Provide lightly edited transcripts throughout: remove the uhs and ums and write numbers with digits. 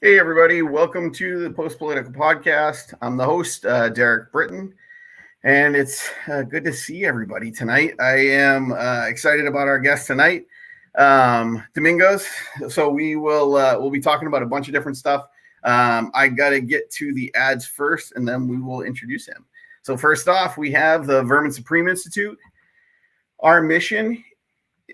Hey, everybody. Welcome to the Post Political Podcast. I'm the host, Derek Britton, and it's good to see everybody tonight. I am excited about our guest tonight, Domingos. So we'll be talking about a bunch of different stuff. I got to get to the ads first, and then we will introduce him. So first off, we have the Vermin Supreme Institute.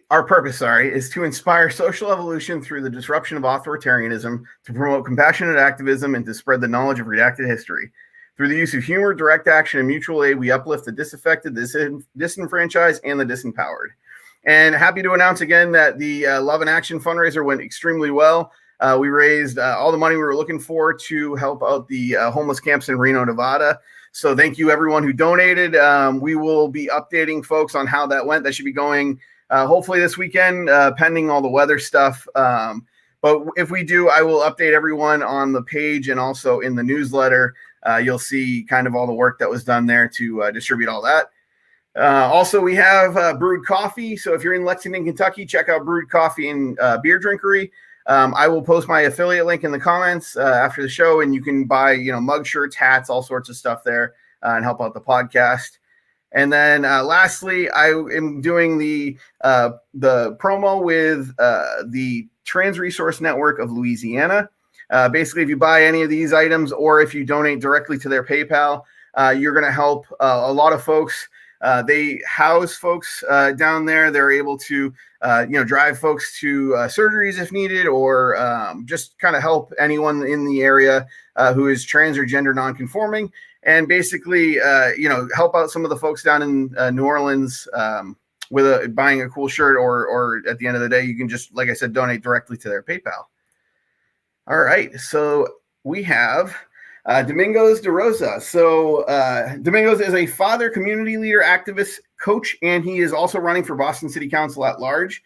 Our purpose, is to inspire social evolution through the disruption of authoritarianism, to promote compassionate activism, and to spread the knowledge of redacted history. Through the use of humor, direct action, and mutual aid, we uplift the disaffected, disenfranchised, and the disempowered. And happy to announce again that the Love and Action fundraiser went extremely well. We raised all the money we were looking for to help out the homeless camps in Reno, Nevada. So thank you, everyone who donated. We will be updating folks on how that went. That should be going hopefully this weekend, pending all the weather stuff. But if we do, I will update everyone on the page and also in the newsletter. You'll see kind of all the work that was done there to distribute all that. Also, we have Brewed Coffee. So if you're in Lexington, Kentucky, check out Brewed Coffee and Beer Drinkery. I will post my affiliate link in the comments after the show, and you can buy, mug shirts, hats, all sorts of stuff there and help out the podcast. And then lastly, I am doing the promo with the Trans Resource Network of Louisiana. Basically, if you buy any of these items or if you donate directly to their PayPal, you're going to help a lot of folks. They house folks down there. They're able to, drive folks to surgeries if needed, or just kind of help anyone in the area who is trans or gender nonconforming. And basically, help out some of the folks down in New Orleans with buying a cool shirt, or at the end of the day, you can just, like I said, donate directly to their PayPal. All right, so we have Domingos DeRosa. So Domingos is a father, community leader, activist, coach, and he is also running for Boston City Council at large.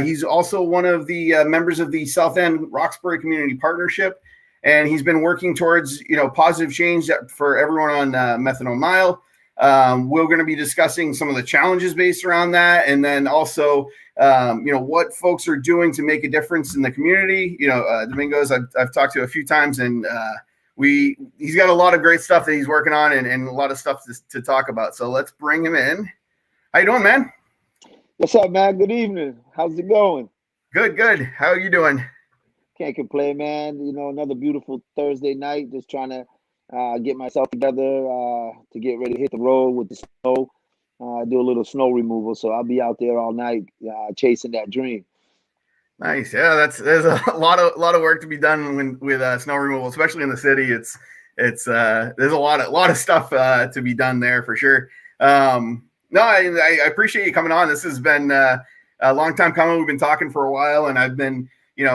He's also one of the members of the South End Roxbury Community Partnership. And he's been working towards, positive change for everyone on Methadone Mile. We're going to be discussing some of the challenges based around that, and then also, what folks are doing to make a difference in the community. Domingos, I've talked to a few times, and he's got a lot of great stuff that he's working on, and a lot of stuff to talk about. So let's bring him in. How you doing, man? What's up, man? Good evening. How's it going? Good. How are you doing? Can't complain, man. Another beautiful Thursday night. Just trying to get myself together to get ready to hit the road with the snow. Do a little snow removal, so I'll be out there all night chasing that dream. Nice. Yeah, there's a lot of work to be done with snow removal, especially in the city. It's there's a lot of stuff to be done there for sure. No, I appreciate you coming on. This has been a long time coming. We've been talking for a while, and I've been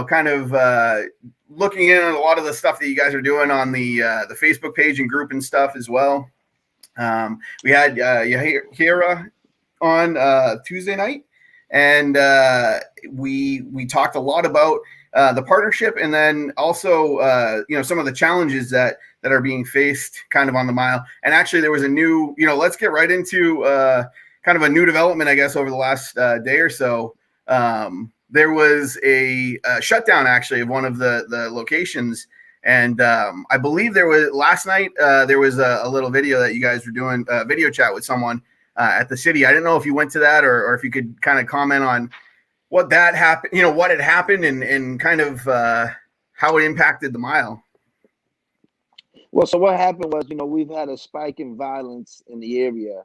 kind of looking in at a lot of the stuff that you guys are doing on the Facebook page and group and stuff as well. We had Yahira on Tuesday night, and we talked a lot about the partnership, and then also some of the challenges that are being faced kind of on the mile. And actually, there was a new, let's get right into kind of a new development, I guess, over the last day or so. There was a shutdown actually of one of the locations, and I believe there was last night there was a little video that you guys were doing a video chat with someone at the city. I didn't know if you went to that or if you could kind of comment on what that happened, what had happened, and kind of how it impacted the mile. Well, so what happened was, we've had a spike in violence in the area.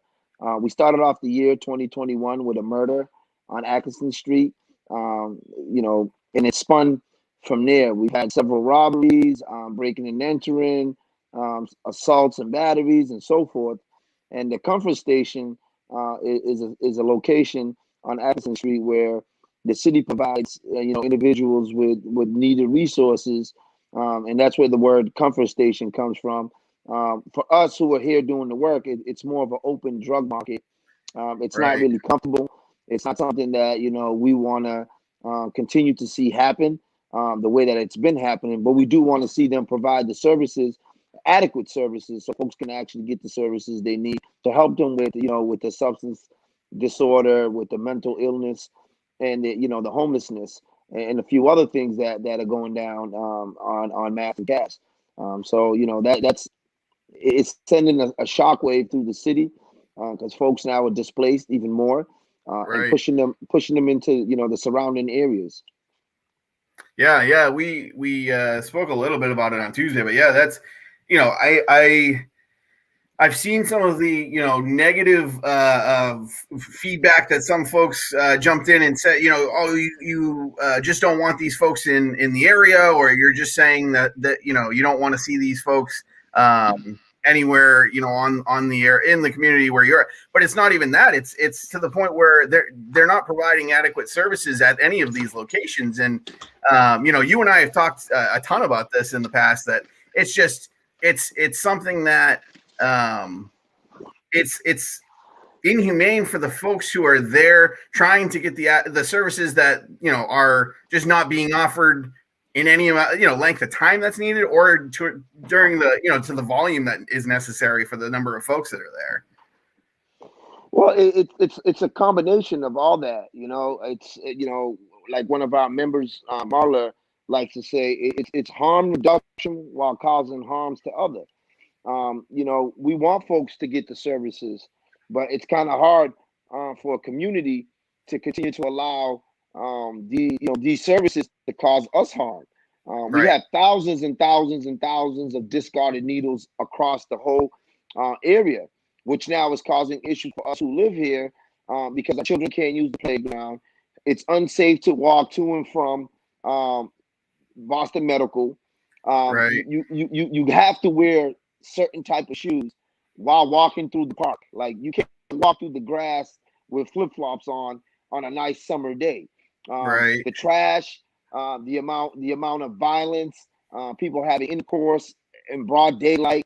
We started off the year 2021 with a murder on Atkinson Street. And it spun from there. We've had several robberies, breaking and entering, assaults and batteries, and so forth. And the Comfort Station is a location on Atkinson Street where the city provides, individuals with needed resources, and that's where the word Comfort Station comes from. For us who are here doing the work, it's more of an open drug market. It's Right. not really comfortable. It's not something that, we want to continue to see happen the way that it's been happening, but we do want to see them provide the services, adequate services, so folks can actually get the services they need to help them with, with the substance disorder, with the mental illness, and the homelessness. and a few other things that are going down on mass and gas. So that's it's sending a shockwave through the city because folks now are displaced even more and Right. pushing them into the surrounding areas. Yeah. We spoke a little bit about it on Tuesday, but yeah, that's I've seen some of the negative feedback that some folks jumped in and said, oh, you just don't want these folks in the area, or you're just saying that you don't want to see these folks anywhere on the air in the community where you're at. But it's not even that. It's to the point where they're not providing adequate services at any of these locations. And you and I have talked a ton about this in the past. That it's just it's something that. It's inhumane for the folks who are there trying to get the services that are just not being offered in any amount length of time that's needed, or during the to the volume that is necessary for the number of folks that are there. Well, it's a combination of all that. It's like one of our members, Marla, likes to say, it's harm reduction while causing harms to others. We want folks to get the services, but it's kind of hard for a community to continue to allow these services to cause us harm. We have thousands and thousands and thousands of discarded needles across the whole area, which now is causing issues for us who live here because our children can't use the playground. It's unsafe to walk to and from Boston Medical. You have to wear certain type of shoes while walking through the park. Like you can't walk through the grass with flip-flops on a nice summer day. The trash, the amount of violence, people having intercourse in broad daylight,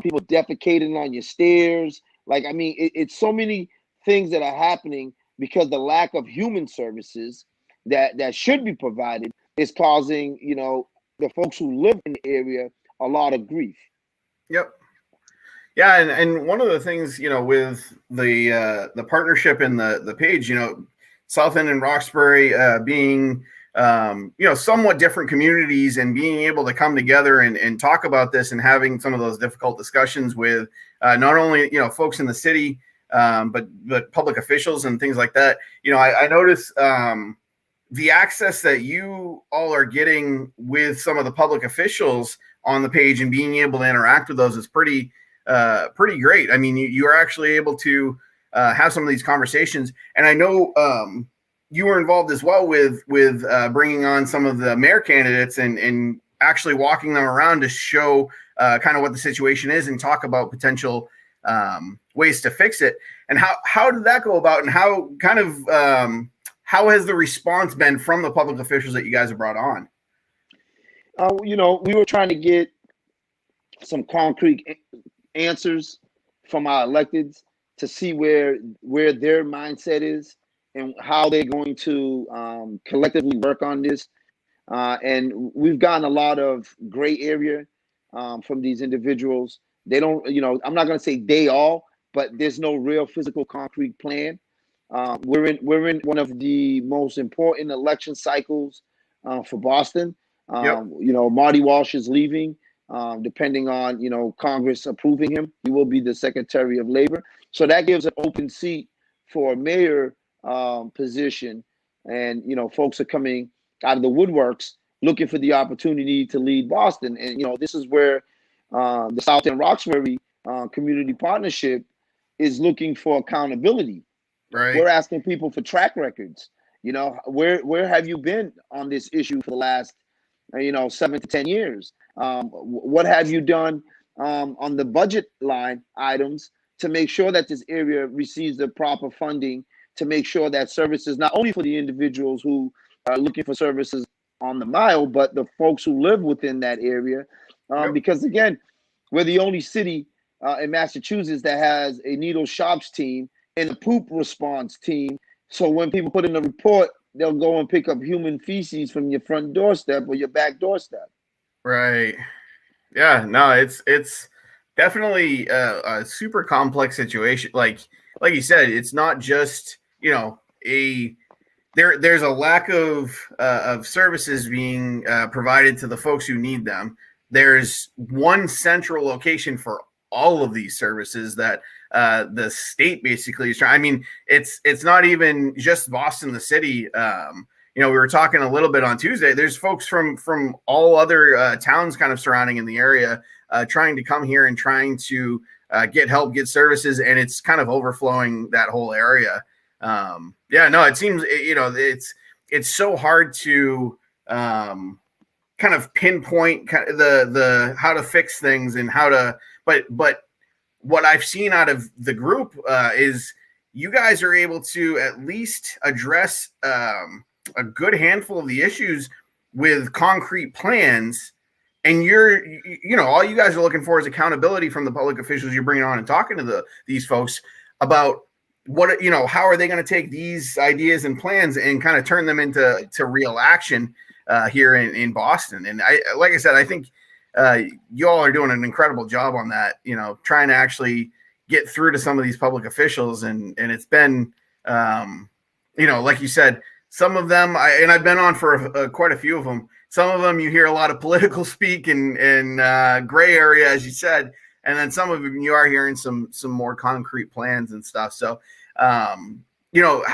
people defecating on your stairs. Like, I mean, it's so many things that are happening because the lack of human services that should be provided is causing the folks who live in the area a lot of grief. Yep. Yeah, and one of the things with the partnership and the page, South End and Roxbury being somewhat different communities, and being able to come together and talk about this, and having some of those difficult discussions with not only folks in the city, but public officials and things like that. I notice the access that you all are getting with some of the public officials on the page, and being able to interact with those is pretty great. I mean, you are actually able to have some of these conversations, and I know you were involved as well with bringing on some of the mayor candidates and actually walking them around to show kind of what the situation is, and talk about potential ways to fix it. And how did that go about, and how kind of how has the response been from the public officials that you guys have brought on? We were trying to get some concrete answers from our electeds to see where their mindset is and how they're going to collectively work on this. And we've gotten a lot of gray area from these individuals. They don't, I'm not going to say they all, but there's no real physical concrete plan. We're in one of the most important election cycles for Boston. Marty Walsh is leaving. Depending on Congress approving him, he will be the Secretary of Labor. So that gives an open seat for a mayor position, and folks are coming out of the woodworks looking for the opportunity to lead Boston. And this is where the South End Roxbury Community Partnership is looking for accountability. We're asking people for track records. Where have you been on this issue for the last 7 to 10 years? What have you done on the budget line items to make sure that this area receives the proper funding, to make sure that services, not only for the individuals who are looking for services on the mile, but the folks who live within that area? Because again, we're the only city in Massachusetts that has a needle shops team and a poop response team. So when people put in a report, they'll go and pick up human feces from your front doorstep or your back doorstep. Right. Yeah. No, it's definitely a super complex situation. Like you said, it's not just a there's a lack of services being provided to the folks who need them. There's one central location for all of these services that the state basically is trying. I mean, it's not even just Boston, the city. We were talking a little bit on Tuesday. There's folks from all other towns kind of surrounding in the area trying to come here and trying to get help, get services, and it's kind of overflowing that whole area. It seems it's so hard to kind of pinpoint the how to fix things and how to, but what I've seen out of the group is you guys are able to at least address a good handful of the issues with concrete plans. And all you guys are looking for is accountability from the public officials you're bringing on and talking to these folks about how are they going to take these ideas and plans and kind of turn them into real action here in Boston. And like I said, I think you all are doing an incredible job on that, trying to actually get through to some of these public officials. And it's been, like you said, some of them, I've been on for quite a few of them. Some of them you hear a lot of political speak and gray area, as you said. And then some of them you are hearing some more concrete plans and stuff. So, how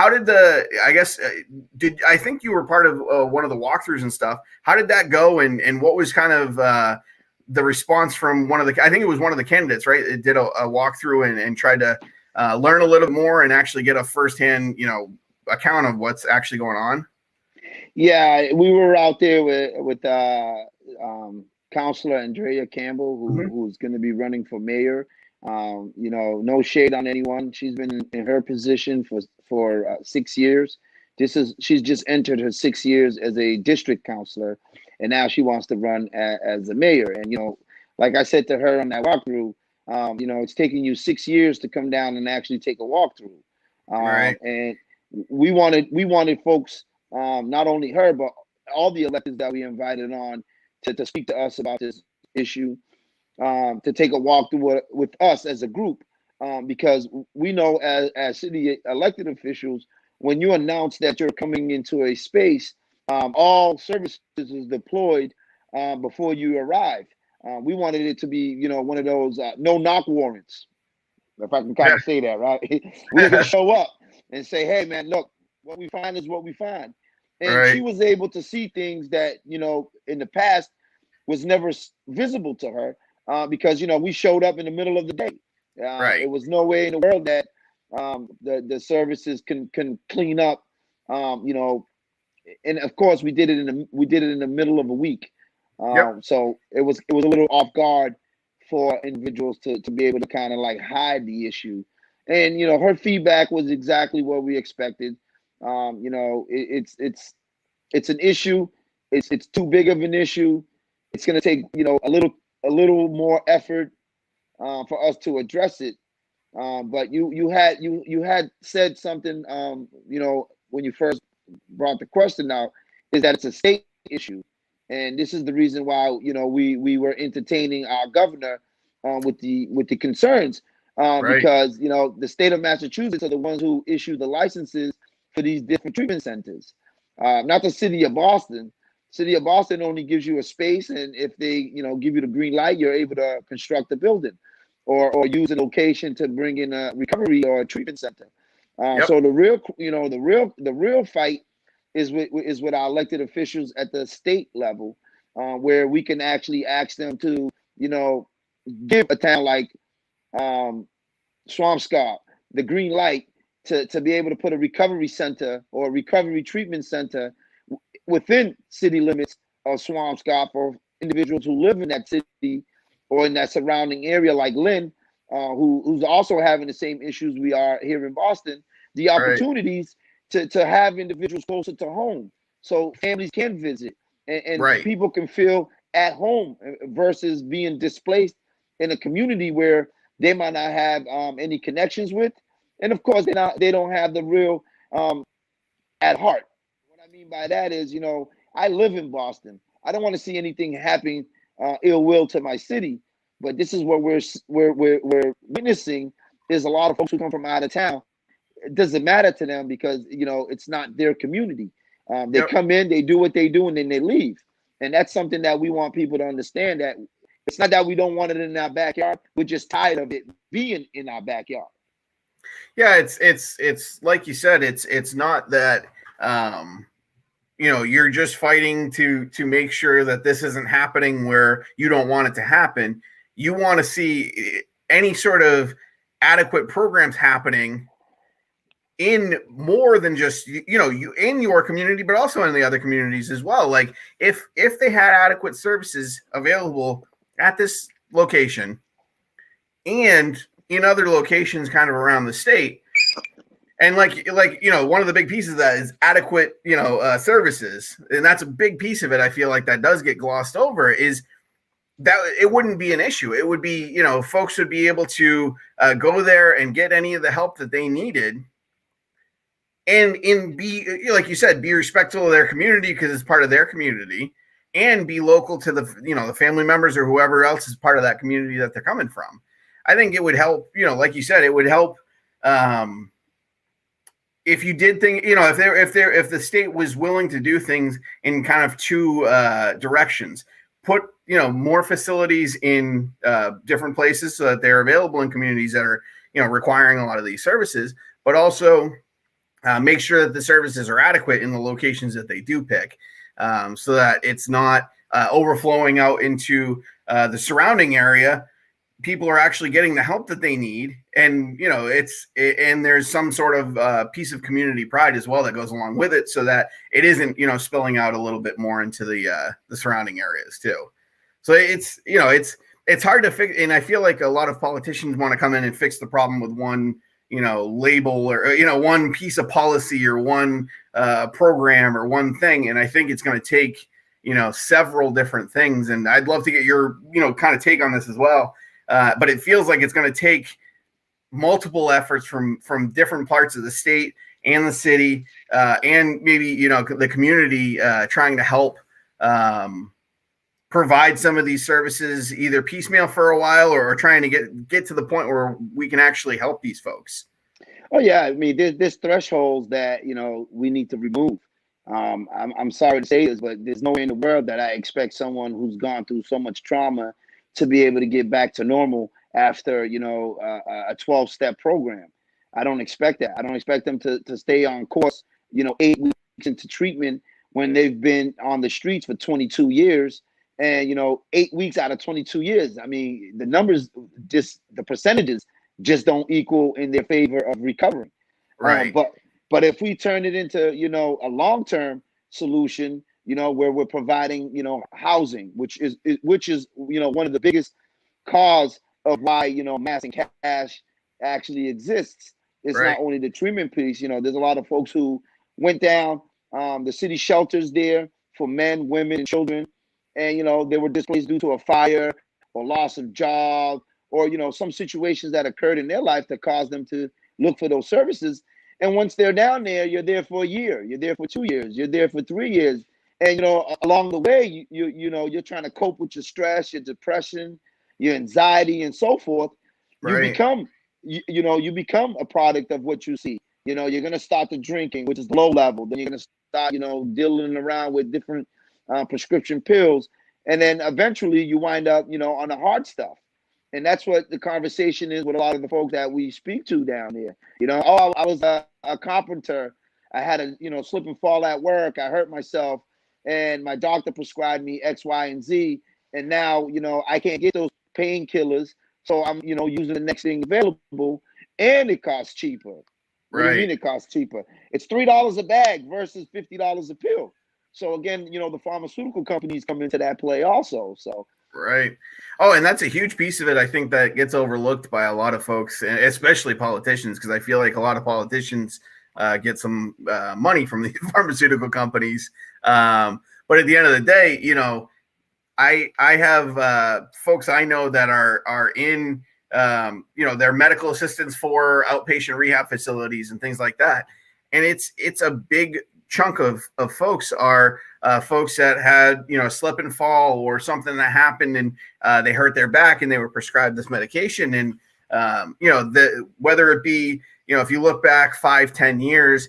did I think you were part of one of the walkthroughs and stuff. How did that go? And what was kind of the response from I think it was one of the candidates, right? It did a walkthrough and tried to learn a little more and actually get a firsthand, account of what's actually going on. Yeah, we were out there with Councilor Andrea Campbell, who's going to be running for mayor. No shade on anyone. She's been in her position for 6 years. She's just entered her 6 years as a district councilor, and now she wants to run as a mayor. And like I said to her on that walkthrough, it's taking you 6 years to come down and actually take a walkthrough. Right. And we wanted folks, not only her but all the electeds that we invited on to speak to us about this issue, to take a walk through with us as a group, because we know as city elected officials, when you announce that you're coming into a space, all services is deployed before you arrive. We wanted it to be, one of those no knock warrants, if I can kind of say that, right? We're gonna show up and say, hey man, look, what we find is what we find. And right. She was able to see things that, in the past was never visible to her, because, we showed up in the middle of the day. Right. It was no way in the world that the services can clean up, and of course we did it in the middle of a week. So it was a little off guard for individuals to be able to kind of like hide the issue. And, her feedback was exactly what we expected. It's an issue. It's too big of an issue. It's going to take, a little more effort for us to address it. But you had said something, when you first brought the question out, is that it's a state issue. And this is the reason why, we were entertaining our governor with the concerns, because, the state of Massachusetts are the ones who issue the licenses for these different treatment centers, not the city of Boston. City of Boston only gives you a space, and if they, give you the green light, you're able to construct a building or use a location to bring in a recovery or a treatment center. So the real fight is with our elected officials at the state level, where we can actually ask them to, give a town like Swampscott the green light to be able to put a recovery center or a recovery treatment center within city limits of Swampscott for individuals who live in that city or in that surrounding area, like Lynn, who's also having the same issues we are here in Boston. The opportunities to have individuals closer to home, so families can visit and people can feel at home versus being displaced in a community where they might not have any connections with, and of course they don't have the real at heart. What I mean by that is, I live in Boston. I don't want to see anything happen ill will to my city, but this is what we're witnessing. Is a lot of folks who come from out of town it doesn't matter to them because, you know, it's not their community. They Yep. come in, they do what they do, and then they leave. And that's something that we want people to understand, that it's not that we don't want it in our backyard. We're just tired of it being in our backyard. Yeah, it's like you said, it's not that you know, you're just fighting to make sure that this isn't happening where you don't want it to happen. You want to see any sort of adequate programs happening in more than just, you know, you in your community, but also in the other communities as well. Like if they had adequate services available at this location and in other locations kind of around the state, and like you know, one of the big pieces of that is adequate, you know, services, and that's a big piece of it. I feel like that does get glossed over. Is that it wouldn't be an issue. It would be, you know, folks would be able to go there and get any of the help that they needed, and be, like you said, be respectful of their community because it's part of their community, and be local to the, you know, the family members or whoever else is part of that community that they're coming from. I think it would help, you know, like you said, it would help if you did things, you know, if the state was willing to do things in kind of two directions, put, you know, more facilities in different places so that they're available in communities that are, you know, requiring a lot of these services, but also make sure that the services are adequate in the locations that they do pick, so that it's not overflowing out into the surrounding area. People are actually getting the help that they need, and you know, and there's some sort of piece of community pride as well that goes along with it, so that it isn't, you know, spilling out a little bit more into the surrounding areas too. So it's, you know, it's hard to fix, and I feel like a lot of politicians want to come in and fix the problem with one, you know, label or, you know, one piece of policy or one program or one thing. And I think it's going to take, you know, several different things. And I'd love to get your, you know, kind of take on this as well. But it feels like it's going to take multiple efforts from different parts of the state and the city, and maybe, you know, the community trying to help provide some of these services either piecemeal for a while or trying to get to the point where we can actually help these folks. Oh yeah, I mean, there's thresholds that, you know, we need to remove. I'm sorry to say this, but there's no way in the world that I expect someone who's gone through so much trauma to be able to get back to normal after, you know, a 12-step program. I don't expect that. I don't expect them to stay on course, you know, 8 weeks into treatment when they've been on the streets for 22 years. And, you know, 8 weeks out of 22 years, I mean, the numbers, just the percentages just don't equal in their favor of recovering. Right. But if we turn it into, you know, a long-term solution, you know, where we're providing, you know, housing, which is, you know, one of the biggest cause of why, you know, mass and cash actually exists. It's Right. not only the treatment piece. You know, there's a lot of folks who went down the city shelters there for men, women, and children, and, you know, they were displaced due to a fire or loss of job, or, you know, some situations that occurred in their life that caused them to look for those services. And once they're down there, you're there for a year, you're there for 2 years, you're there for 3 years. And, you know, along the way, you know, you're trying to cope with your stress, your depression, your anxiety, and so forth. You Right. become, you become a product of what you see. You know, you're going to start the drinking, which is low level. Then you're going to start, you know, dealing around with different prescription pills. And then eventually you wind up, you know, on the hard stuff. And that's what the conversation is with a lot of the folks that we speak to down there. You know, oh, I was a carpenter. I had a, you know, slip and fall at work. I hurt myself, and my doctor prescribed me X, Y, and Z. And now, you know, I can't get those painkillers. So I'm, you know, using the next thing available, and it costs cheaper. What do you mean it costs cheaper? It's $3 a bag versus $50 a pill. So again, you know, the pharmaceutical companies come into that play also. So Right. Oh, and that's a huge piece of it. I think that gets overlooked by a lot of folks, especially politicians, because I feel like a lot of politicians get some money from the pharmaceutical companies. But at the end of the day, you know, I have folks I know that are in, you know, they're medical assistants for outpatient rehab facilities and things like that. And it's a big chunk of folks are folks that had, you know, a slip and fall or something that happened, and they hurt their back and they were prescribed this medication. And, you know, whether it be, if you look back 5-10 years,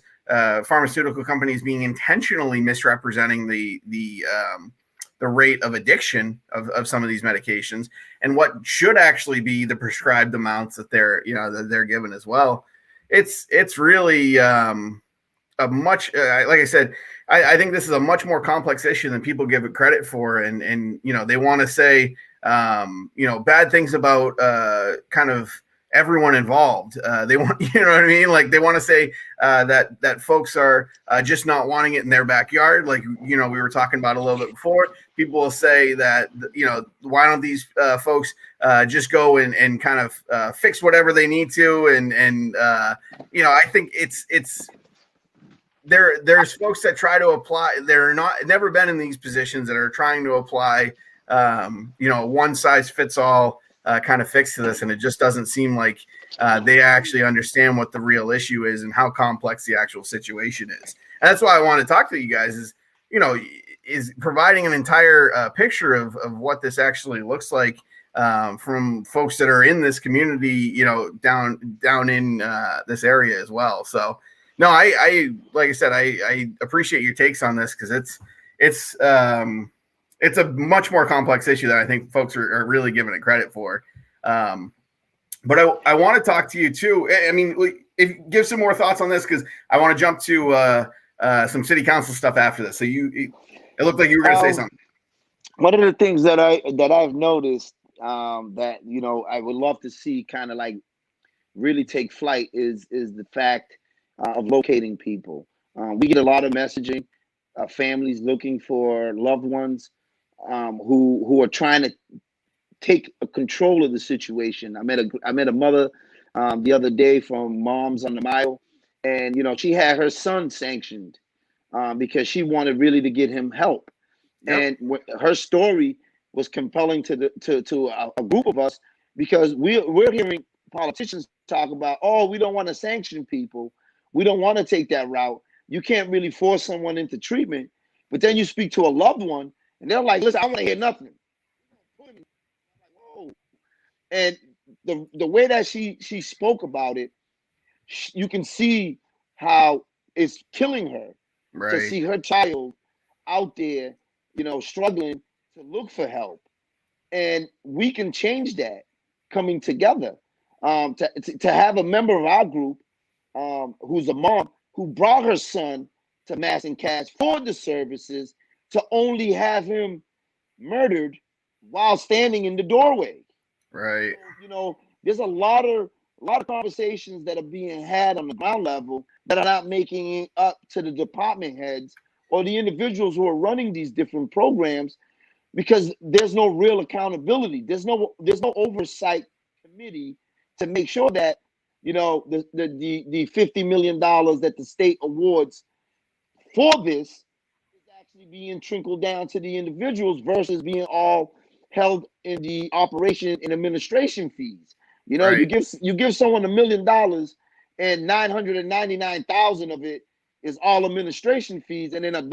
pharmaceutical companies being intentionally misrepresenting the rate of addiction of some of these medications and what should actually be the prescribed amounts that they're given as well. It's really a much, like I said, I think this is a much more complex issue than people give it credit for. And they want to say, bad things about kind of everyone involved. They want, you know what I mean? Like they want to say that folks are just not wanting it in their backyard. Like, we were talking about a little bit before. People will say that, why don't these folks just go and kind of fix whatever they need to. And I think it's there's folks that try to apply. They're never been in these positions that are trying to apply, one size fits all kind of fix to this. And it just doesn't seem like they actually understand what the real issue is and how complex the actual situation is. And that's why I want to talk to you guys is providing an entire picture of what this actually looks like from folks that are in this community, down in this area as well. So, no, I like I said, I appreciate your takes on this because it's a much more complex issue than I think folks are really giving it credit for. But I want to talk to you too. I mean, give some more thoughts on this because I want to jump to some city council stuff after this. So it looked like you were going to say something. One of the things that I've noticed that I would love to see kind of like really take flight is the fact of locating people. We get a lot of messaging, families looking for loved ones who are trying to take control of the situation. I met a mother the other day from Moms on the Mile, and she had her son sanctioned because she wanted really to get him help. Yep. And her story was compelling to a group of us because we're hearing politicians talk about, we don't want to sanction people. We don't want to take that route. You can't really force someone into treatment. But then you speak to a loved one and they're like, listen, I want to hear nothing. Whoa. And the way that she spoke about it, you can see how it's killing her to see her child out there, struggling to look for help. And we can change that coming together. To have a member of our group who's a mom who brought her son to Mass and Cash for the services to only have him murdered while standing in the doorway. Right. So, there's a lot of conversations that are being had on the ground level that are not making it up to the department heads or the individuals who are running these different programs because there's no real accountability. There's no oversight committee to make sure that the $50 million that the state awards for this is actually being trickled down to the individuals versus being all held in the operation and administration fees. Right. You give someone $1 million and 999,000 of it is all administration fees, and then $1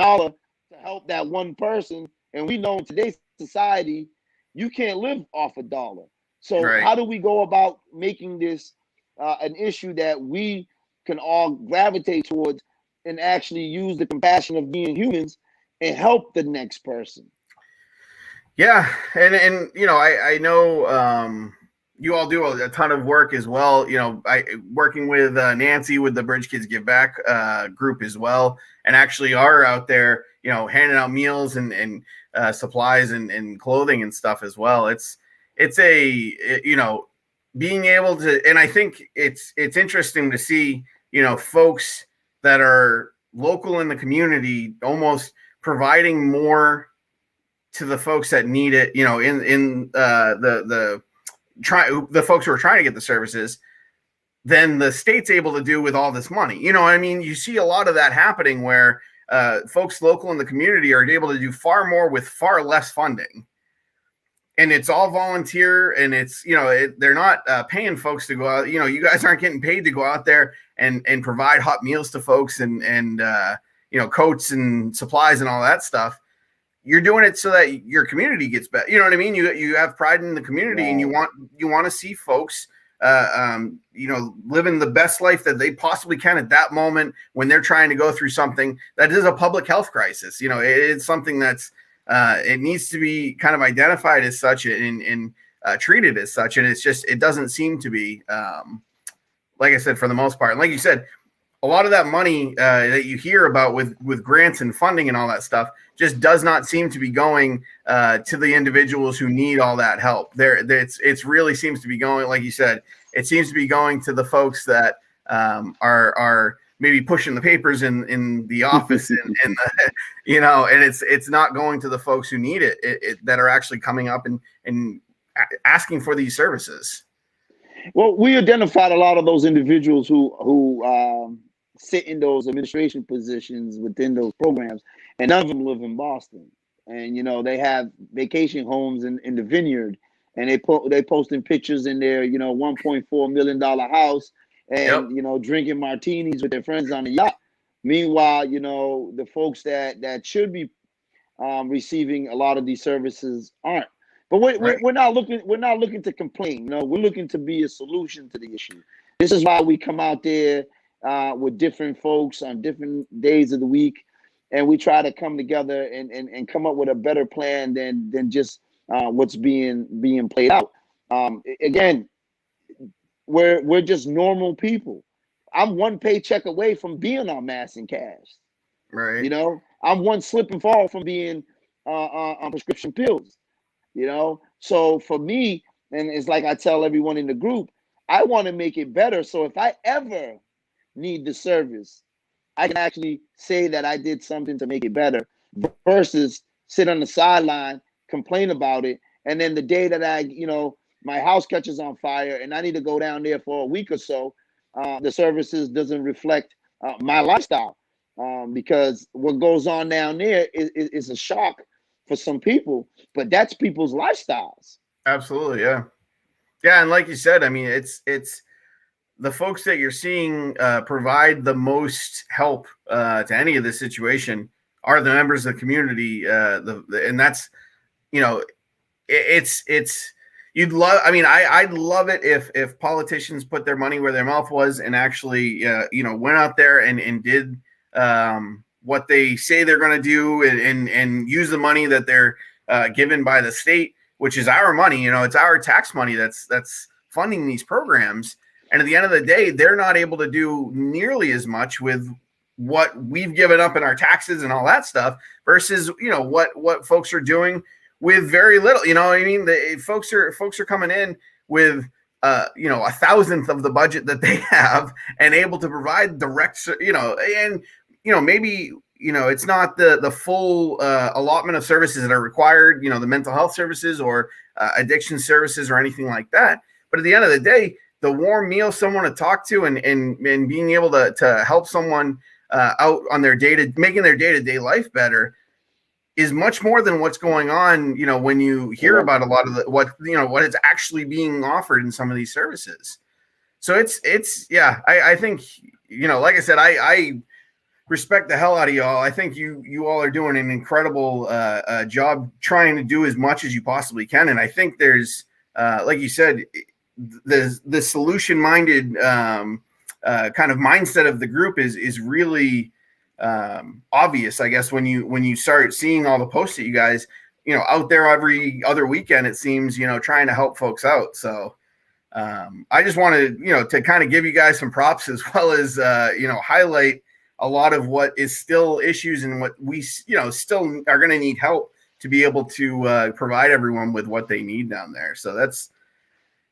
to help that one person. And we know in today's society, you can't live off $1. So how do we go about making this an issue that we can all gravitate towards and actually use the compassion of being humans and help the next person? Yeah. And I know you all do a ton of work as well. Working with Nancy with the Bridge Kids Give Back group as well, and actually are out there, handing out meals and supplies and clothing and stuff as well. It's being able to, and I think it's interesting to see, folks that are local in the community almost providing more to the folks that need it, in the folks who are trying to get the services than the state's able to do with all this money. You see a lot of that happening where folks local in the community are able to do far more with far less funding. And it's all volunteer, and it's, they're not paying folks to go out. You guys aren't getting paid to go out there and provide hot meals to folks and coats and supplies and all that stuff. You're doing it so that your community gets better. You know what I mean? You have pride in the community, and you want to see folks living the best life that they possibly can at that moment when they're trying to go through something that is a public health crisis. It's something that's it needs to be kind of identified as such and treated as such. And it doesn't seem to be, like I said, for the most part. And like you said, a lot of that money that you hear about with grants and funding and all that stuff just does not seem to be going to the individuals who need all that help. It's really seems to be going, like you said, it seems to be going to the folks that are maybe pushing the papers in the office and it's not going to the folks who need it that are actually coming up and asking for these services. Well, we identified a lot of those individuals who sit in those administration positions within those programs, and none of them live in Boston. And they have vacation homes in the Vineyard, and they posting pictures in their $1.4 million house, and drinking martinis with their friends on the yacht. Meanwhile, the folks that should be receiving a lot of these services aren't. But we're not looking to complain. We're looking to be a solution to the issue. This is why we come out there with different folks on different days of the week, and we try to come together and come up with a better plan than just what's being played out. Again, we're just normal people. I'm one paycheck away from being on Mass and Cash. Right. I'm one slip and fall from being on prescription pills. So for me, and it's like I tell everyone in the group, I want to make it better. So if I ever need the service, I can actually say that I did something to make it better versus sit on the sideline, complain about it. And then the day that my house catches on fire and I need to go down there for a week or so, the services doesn't reflect my lifestyle because what goes on down there is a shock for some people, but that's people's lifestyles. Absolutely. Yeah. Yeah. And like you said, I mean, it's the folks that you're seeing provide the most help to any of this situation are the members of the community. And that's, you'd love, I mean, I'd love it if politicians put their money where their mouth was and actually, went out there and did what they say they're going to do and use the money that they're given by the state, which is our money. It's our tax money that's funding these programs. And at the end of the day, they're not able to do nearly as much with what we've given up in our taxes and all that stuff versus, what folks are doing with very little. I mean, the folks are coming in with, a 1,000th of the budget that they have and able to provide direct, and maybe, it's not the full allotment of services that are required, the mental health services or addiction services or anything like that. But at the end of the day, the warm meal, someone to talk to and being able to help someone out on making their day-to-day life better is much more than what's going on, when you hear about a lot of what is actually being offered in some of these services. So I think, like I said, I respect the hell out of y'all. I think you all are doing an incredible job trying to do as much as you possibly can. And I think there's, like you said, the solution-minded kind of mindset of the group is really obvious, I guess, when you start seeing all the posts that you guys, out there every other weekend, it seems, trying to help folks out. So I just wanted, to kind of give you guys some props as well as, highlight a lot of what is still issues and what we, still are going to need help to be able to provide everyone with what they need down there. So that's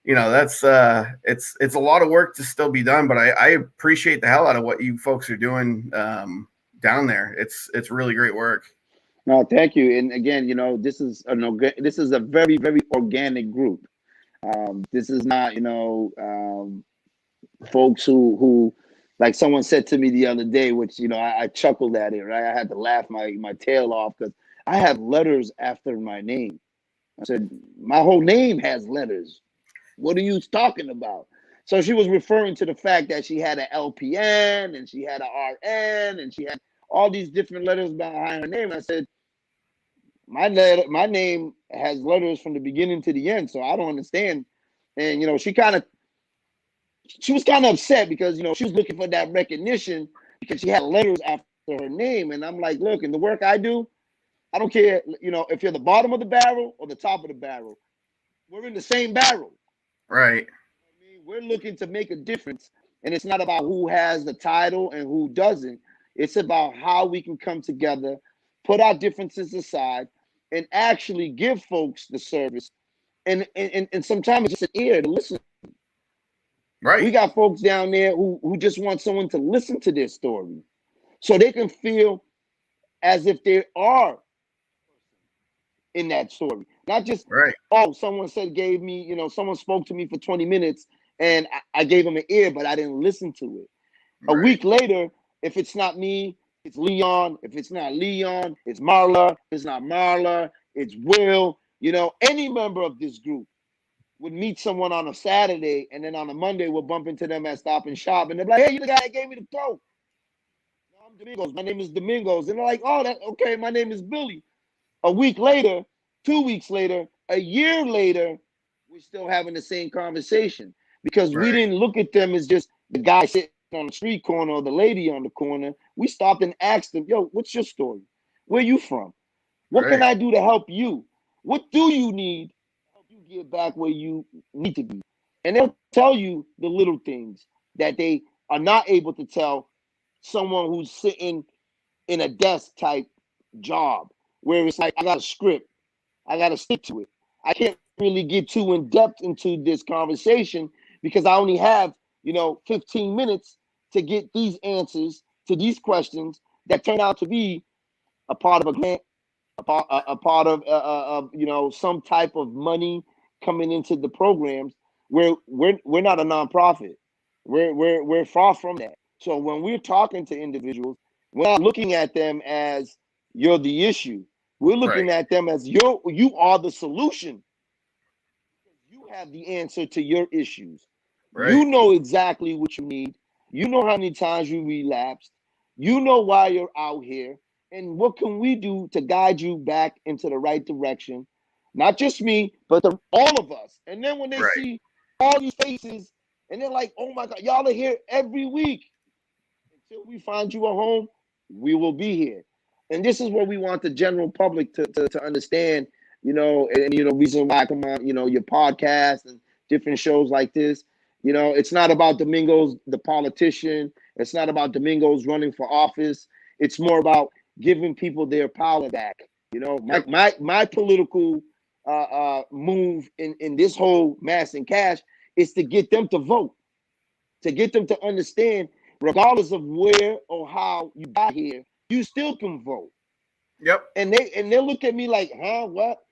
it's a lot of work to still be done, but I appreciate the hell out of what you folks are doing down there. It's really great work. No, thank you. And again, this is a very, very organic group. This is not, folks who like someone said to me the other day, which, I chuckled at it, right? I had to laugh my tail off because I have letters after my name. I said, my whole name has letters. What are you talking about? So she was referring to the fact that she had an LPN and she had an RN and she had all these different letters behind her name. I said, my name has letters from the beginning to the end, so I don't understand. And she kind of she was kind of upset because, she was looking for that recognition because she had letters after her name. And I'm like, look, in the work I do, I don't care, if you're the bottom of the barrel or the top of the barrel, we're in the same barrel. Right. I mean, we're looking to make a difference. And it's not about who has the title and who doesn't. It's about how we can come together, put our differences aside, and actually give folks the service. And sometimes it's just an ear to listen. Right. We got folks down there who just want someone to listen to their story so they can feel as if they are in that story. Not just, right. Someone someone spoke to me for 20 minutes and I gave them an ear, but I didn't listen to it. A week later, if it's not me, it's Leon. If it's not Leon, it's Marla. If it's not Marla, it's Will. Any member of this group would meet someone on a Saturday, and then on a Monday we'll bump into them at Stop and Shop, and they're like, "Hey, you the guy that gave me the throat." No, I'm Domingos. My name is Domingos. And they're like, "Oh, okay, my name is Billy." A week later, 2 weeks later, a year later, we're still having the same conversation because we didn't look at them as just the guy sitting on the street corner or the lady on the corner. We stopped and asked them, "Yo, what's your story? Where you from? What can I do to help you? What do you need to help you get back where you need to be?" And they'll tell you the little things that they are not able to tell someone who's sitting in a desk type job where it's like, I got a script, I got to stick to it. I can't really get too in depth into this conversation because I only have 15 minutes to get these answers to these questions that turn out to be a part of a grant, a part of some type of money coming into the programs. We're not a nonprofit. We're far from that. So when we're talking to individuals, we're not looking at them as you're the issue. We're looking at them as you are the solution. You have the answer to your issues. You know exactly what you need. You know how many times you relapsed. You know why you're out here. And what can we do to guide you back into the right direction? Not just me, but all of us. And then when they see all these faces, and they're like, "Oh my God, y'all are here every week." Until we find you a home, we will be here. And this is what we want the general public to understand, reason why I come on, your podcast and different shows like this. It's not about Domingos, the politician. It's not about Domingos running for office. It's more about giving people their power back. My political move in this whole mass and cash is to get them to vote, to get them to understand, regardless of where or how you got here, you still can vote. Yep. And they look at me like, "Huh? What?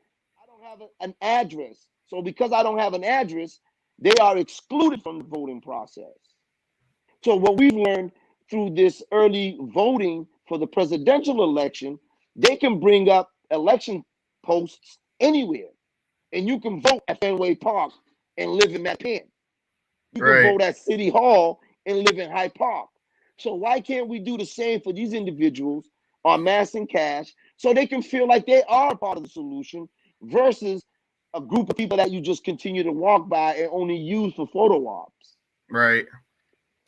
I don't have an address." So because I don't have an address, they are excluded from the voting process. So what we've learned through this early voting for the presidential election, they can bring up election posts anywhere. And you can vote at Fenway Park and live in Mapan. You can vote at City Hall and live in Hyde Park. So why can't we do the same for these individuals on Mass and Cash so they can feel like they are part of the solution versus a group of people that you just continue to walk by and only use for photo ops? Right.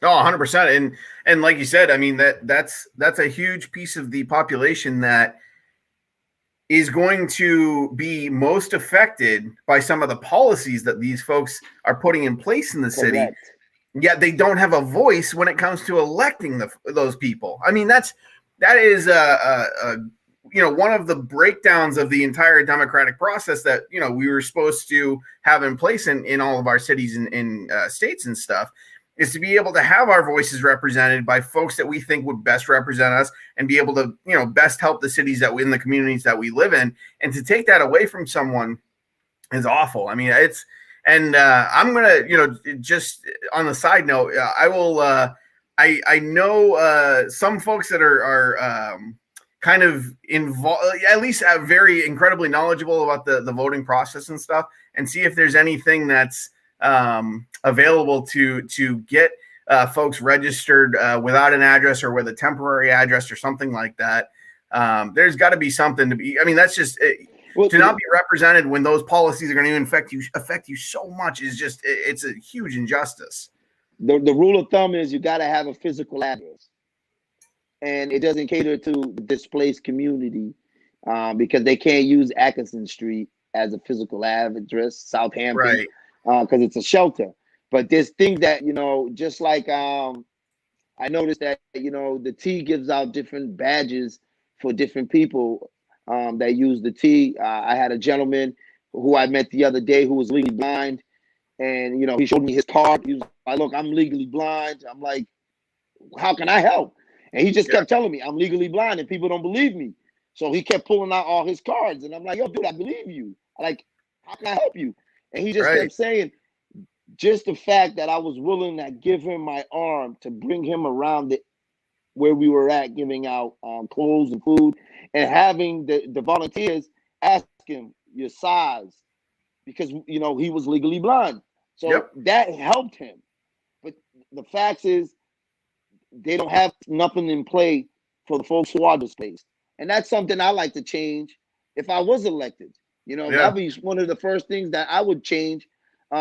Oh, 100%. And like you said, I mean, that's a huge piece of the population that is going to be most affected by some of the policies that these folks are putting in place in the city. Yet they don't have a voice when it comes to electing those people. I mean, that is one of the breakdowns of the entire democratic process that we were supposed to have in place in all of our cities and states and stuff, is to be able to have our voices represented by folks that we think would best represent us and be able to best help the cities that we in the communities that we live in. And to take that away from someone is awful. I mean, it's. And I'm gonna, just on the side note, I will. I know some folks that are kind of involved, at least very incredibly knowledgeable about the voting process and stuff, and see if there's anything that's available to get folks registered without an address or with a temporary address or something like that. There's got to be something to be. I mean, that's just. To not be represented when those policies are going to affect you so much is just, it's a huge injustice. the rule of thumb is you got to have a physical address, and it doesn't cater to the displaced community because they can't use Atkinson Street as a physical address, Southampton, Right. Because it's a shelter. But there's things that, just like I noticed that, the T gives out different badges for different people that use the T. I had a gentleman who I met the other day who was legally blind, and, he showed me his card. He was like, look, I'm legally blind. I'm like, how can I help? And he just kept telling me, I'm legally blind, and people don't believe me. So he kept pulling out all his cards, and I'm like, yo, dude, I believe you. Like, how can I help you? And he just kept saying, just the fact that I was willing to give him my arm to bring him around where we were at, giving out clothes and food, and having the volunteers ask him your size, because, he was legally blind. So that helped him. But the fact is, they don't have nothing in play for the folks who are displaced. And that's something I like to change if I was elected. That'd be one of the first things that I would change,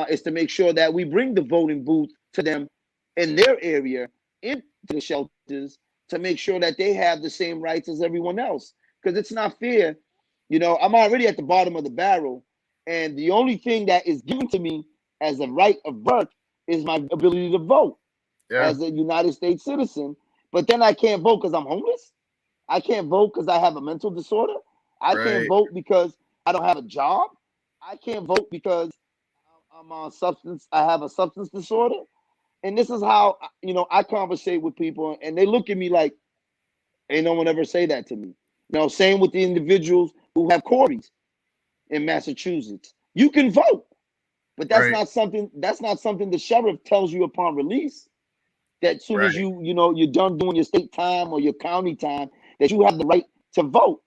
is to make sure that we bring the voting booth to them in their area, into the shelters, to make sure that they have the same rights as everyone else. Because it's not fair. I'm already at the bottom of the barrel, and the only thing that is given to me as a right of birth is my ability to vote as a United States citizen. But then I can't vote because I'm homeless. I can't vote because I have a mental disorder. I can't vote because I don't have a job. I can't vote because I'm on substance. I have a substance disorder. And this is how, I conversate with people, and they look at me like, ain't no one ever say that to me. Same with the individuals who have Corys in Massachusetts. You can vote, but that's not something the sheriff tells you upon release. That as soon as you're done doing your state time or your county time, that you have the right to vote.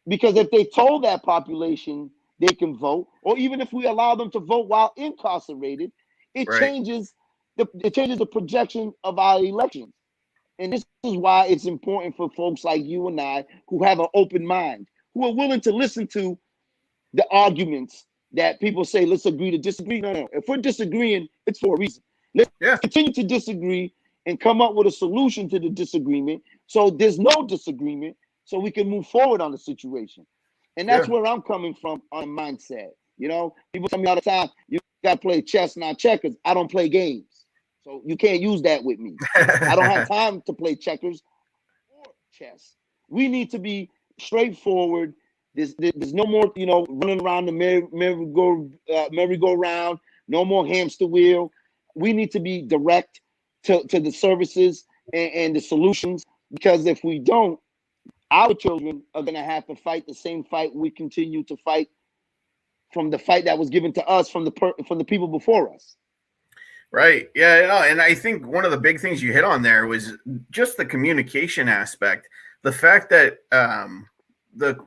Because if they told that population they can vote, or even if we allow them to vote while incarcerated, it changes the projection of our elections. And this is why it's important for folks like you and I, who have an open mind, who are willing to listen to the arguments that people say, let's agree to disagree. No. If we're disagreeing, it's for a reason. Let's continue to disagree and come up with a solution to the disagreement, so there's no disagreement, so we can move forward on the situation. And that's where I'm coming from on mindset. People tell me all the time, you got to play chess, not checkers. I don't play games. So you can't use that with me. I don't have time to play checkers or chess. We need to be straightforward. There's no more, running around the merry-go-round, no more hamster wheel. We need to be direct to the services and the solutions, because if we don't, our children are going to have to fight the same fight we continue to fight, from the fight that was given to us from the people before us. Right. Yeah. And I think one of the big things you hit on there was just the communication aspect. The fact that the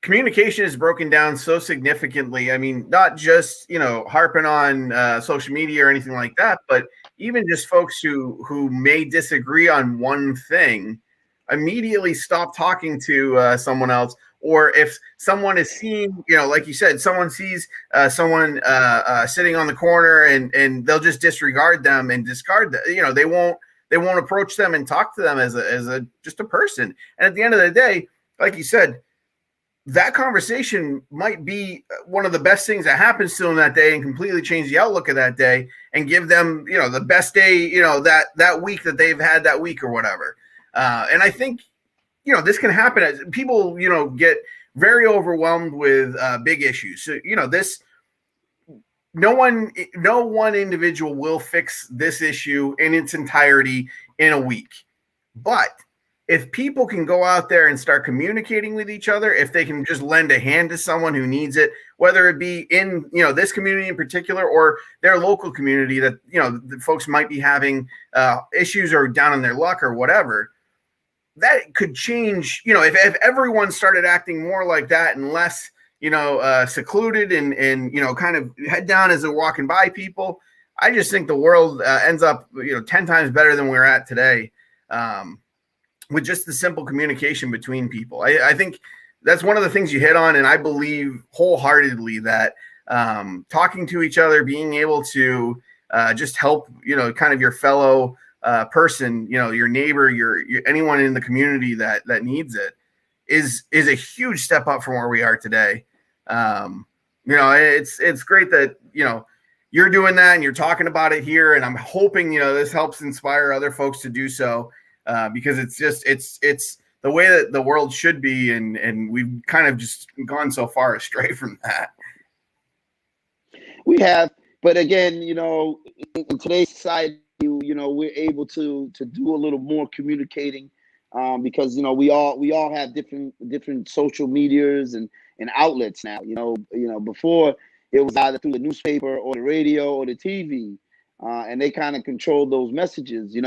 communication is broken down so significantly. I mean, not just, harping on social media or anything like that, but even just folks who may disagree on one thing immediately stop talking to someone else. Or if someone is seeing, like you said, someone sees someone sitting on the corner and they'll just disregard them and discard them. They won't approach them and talk to them as just a person. And at the end of the day, like you said, that conversation might be one of the best things that happens to them that day and completely change the outlook of that day and give them, the best day, that week that they've had that week or whatever. And I think, this can happen as people, get very overwhelmed with big issues. So, no one individual will fix this issue in its entirety in a week. But if people can go out there and start communicating with each other, if they can just lend a hand to someone who needs it, whether it be in, this community in particular or their local community that, the folks might be having issues or down on their luck or whatever, that could change, if everyone started acting more like that and less, secluded and kind of head down as they're walking by people. I just think the world ends up, 10 times better than we're at today. With just the simple communication between people. I think that's one of the things you hit on. And I believe wholeheartedly that talking to each other, being able to just help, kind of your fellow person, your neighbor, your anyone in the community that needs it is a huge step up from where we are today. It's great that, you're doing that and you're talking about it here. And I'm hoping, this helps inspire other folks to do so, because it's the way that the world should be. And we've kind of just gone so far astray from that. We have, but again, in today's society, we're able to do a little more communicating, because we all have different social medias and outlets now. Before it was either through the newspaper or the radio or the TV, and they kind of controlled those messages.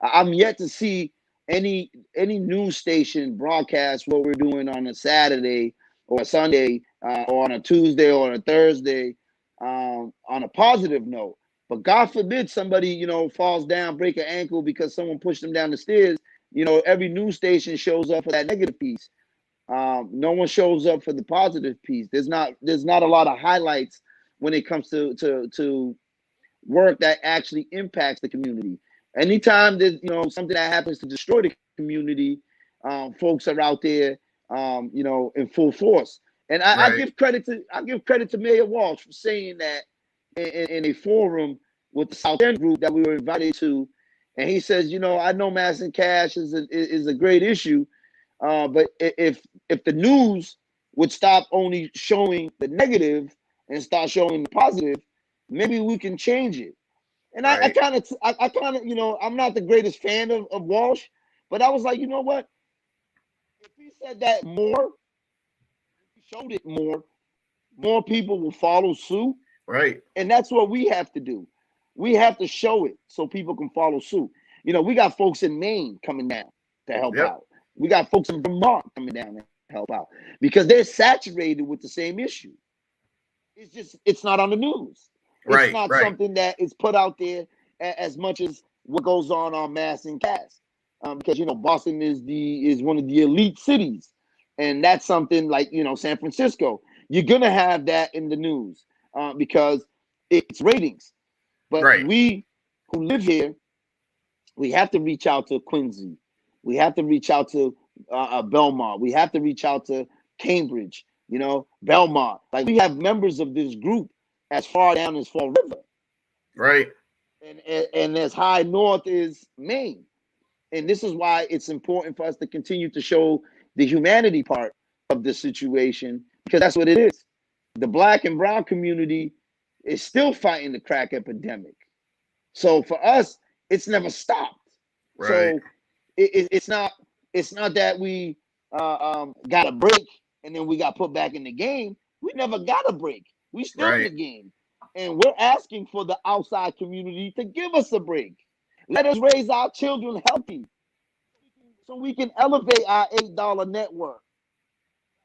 I'm yet to see any news station broadcast what we're doing on a Saturday or a Sunday, or on a Tuesday or a Thursday, on a positive note. But God forbid somebody, falls down, break an ankle because someone pushed them down the stairs. Every news station shows up for that negative piece. No one shows up for the positive piece. There's not a lot of highlights when it comes to work that actually impacts the community. Anytime there's something that happens to destroy the community, folks are out there, in full force. And I give credit to Mayor Walsh for saying that in a forum with the South End group that we were invited to, and he says, I know mass and cash is a great issue, but if the news would stop only showing the negative and start showing the positive, maybe we can change it. And I kind of, I'm not the greatest fan of Walsh, but I was like, you know what? If he said that more, if he showed it more people will follow suit. Right. And that's what we have to do. We have to show it so people can follow suit. We got folks in Maine coming down to help out. We got folks in Vermont coming down to help out because they're saturated with the same issue. It's not on the news. It's not something that is put out there as much as what goes on mass and cash. Because Boston is one of the elite cities, and that's something like San Francisco. You're gonna have that in the news because it's ratings. But we who live here, we have to reach out to Quincy. We have to reach out to Belmont. We have to reach out to Cambridge. Belmont. Like we have members of this group as far down as Fall River. Right. And as high north is Maine. And this is why it's important for us to continue to show the humanity part of the situation, because that's what it is. The Black and brown community is still fighting the crack epidemic. So for us, it's never stopped. Right. So it's not that we got a break and then we got put back in the game. We never got a break. We still in the game. And we're asking for the outside community to give us a break. Let us raise our children healthy so we can elevate our $8 network.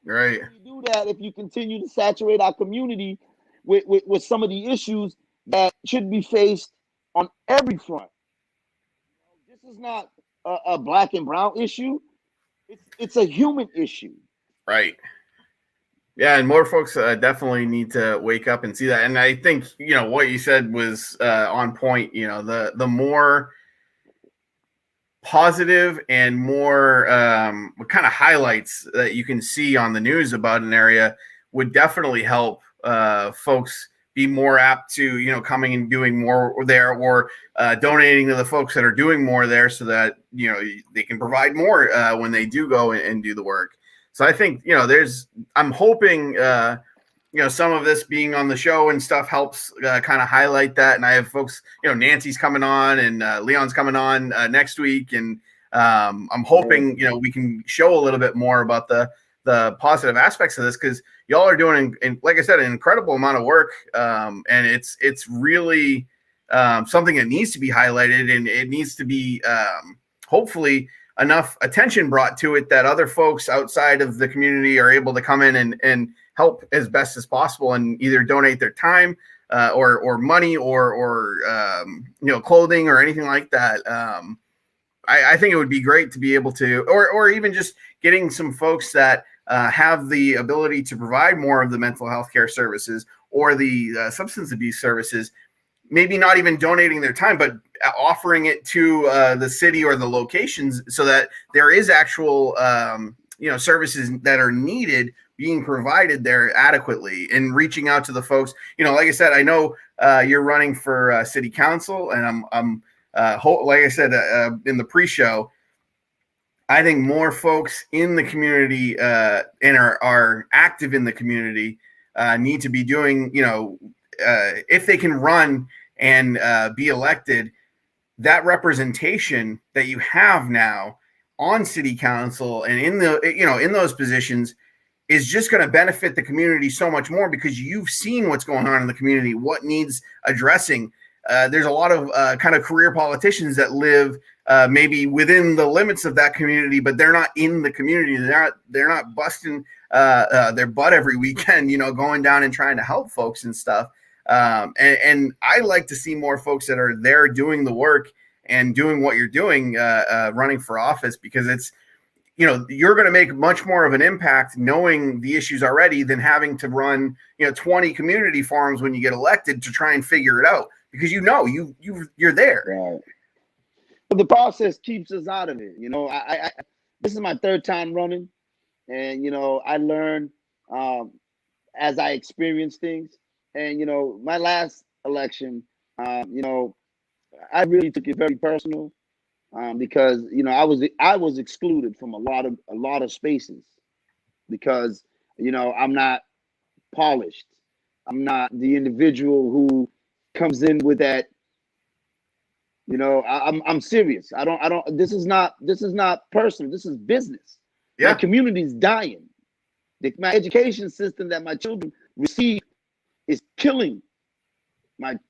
Right. You do that if you continue to saturate our community with some of the issues that should be faced on every front. This is not a Black and brown issue. It's a human issue. Right. Yeah, and more folks definitely need to wake up and see that. And I think, what you said was on point. The more positive and more kind of highlights that you can see on the news about an area would definitely help folks be more apt to, coming and doing more there, or donating to the folks that are doing more there so that, they can provide more when they do go and do the work. So I think, I'm hoping, some of this being on the show and stuff helps kind of highlight that. And I have folks, Nancy's coming on and Leon's coming on next week. And I'm hoping, we can show a little bit more about the positive aspects of this, because y'all are doing, like I said, an incredible amount of work. And it's really something that needs to be highlighted, and it needs to be hopefully enough attention brought to it that other folks outside of the community are able to come in and help as best as possible, and either donate their time or money or clothing or anything like that. I think it would be great to be able to, or even just getting some folks that have the ability to provide more of the mental health care services or the substance abuse services, maybe not even donating their time, but offering it to the city or the locations so that there is actual, services that are needed being provided there adequately, and reaching out to the folks. Like I said, I know you're running for city council, and I'm like I said in the pre-show, I think more folks in the community and are active in the community need to be doing, if they can run and be elected, that representation that you have now on city council and in those positions is just going to benefit the community so much more, because you've seen what's going on in the community, what needs addressing. There's a lot of kind of career politicians that live maybe within the limits of that community, but they're not in the community. They're not busting their butt every weekend, going down and trying to help folks and stuff. And I like to see more folks that are there doing the work and doing what you're doing, running for office, because it's, you're going to make much more of an impact knowing the issues already than having to run, 20 community forums when you get elected to try and figure it out, because you're there. Right. But the process keeps us out of it. I this is my third time running, and I learn as I experience things. And my last election, I really took it very personal. Because I was excluded from a lot of spaces because I'm not polished. I'm not the individual who comes in with that. I'm serious. I don't. This is not personal. This is business. Yeah. My community's dying. My education system that my children receive is killing